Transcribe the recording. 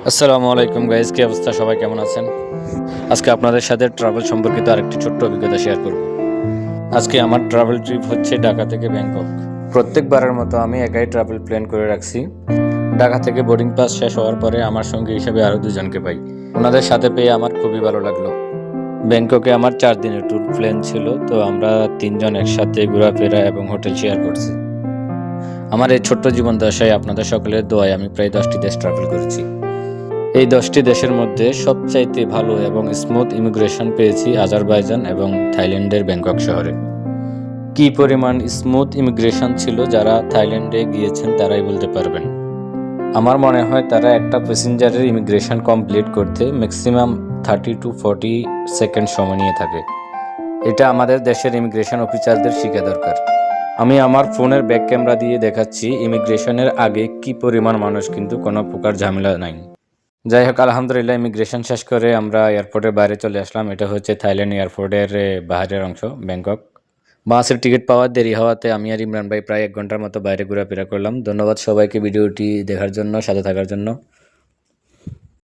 আসসালামু আলাইকুম গাইজ, কি অবস্থা? সবাই কেমন আছেন? আজকে আপনাদের সাথে ট্রাভেল সম্পর্কিত আরেকটি ছোট্ট অভিজ্ঞতা শেয়ার করব। আজকে আমার ট্রাভেল ট্রিপ হচ্ছে ঢাকা থেকে ব্যাংকক। প্রত্যেকবারের মতো আমি একাই ট্রাভেল প্ল্যান করে রাখছি। ঢাকা থেকে বোর্ডিং পাস শেষ হওয়ার পরে আমার সঙ্গী হিসেবে আরও দুজনকে পাই। ওনাদের সাথে পেয়ে আমার খুবই ভালো লাগলো। ব্যাংককে আমার 4 দিনের ট্যুর প্ল্যান ছিল, তো আমরা 3জন একসাথে ঘোরাফেরা এবং হোটেল শেয়ার করছি। আমার এই ছোট্ট জীবন দশায় আপনাদের সকলের দোয়ায় আমি প্রায় 10টি দেশ ট্রাভেল করেছি। এই 10টি দেশের মধ্যে সবচাইতে ভালো এবং স্মুথ ইমিগ্রেশন পেয়েছি আজারবাইজান এবং থাইল্যান্ডের ব্যাংকক শহরে। কি পরিমাণ স্মুথ ইমিগ্রেশন ছিল, যারা থাইল্যান্ডে গিয়েছেন তারাই বলতে পারবেন। আমার মনে হয় তারা একটা প্যাসেঞ্জারের ইমিগ্রেশন কমপ্লিট করতে ম্যাক্সিমাম 30 to 40 সেকেন্ড সময় নিয়ে থাকে। এটা আমাদের দেশের ইমিগ্রেশন অফিসারদের শিখা দরকার। আমি আমার ফোনের ব্যাক ক্যামেরা দিয়ে দেখাচ্ছি ইমিগ্রেশনের আগে কি পরিমাণ মানুষ, কিন্তু কোনো প্রকার ঝামেলা নাই। যাই হোক, আলহামদুলিল্লাহ ইমিগ্রেশন শেষ করে আমরা এয়ারপোর্টের বাইরে চলে আসলাম। এটা হচ্ছে থাইল্যান্ড এয়ারপোর্টের বাইরের অংশ, ব্যাংকক। বাসের টিকিট পাওয়ার দেরি হওয়াতে আমি আর ইমরান ভাই প্রায় 1 ঘন্টার মতো বাইরে ঘোরাফেরা করলাম। ধন্যবাদ সবাইকে ভিডিওটি দেখার জন্য, সাথে থাকার জন্য।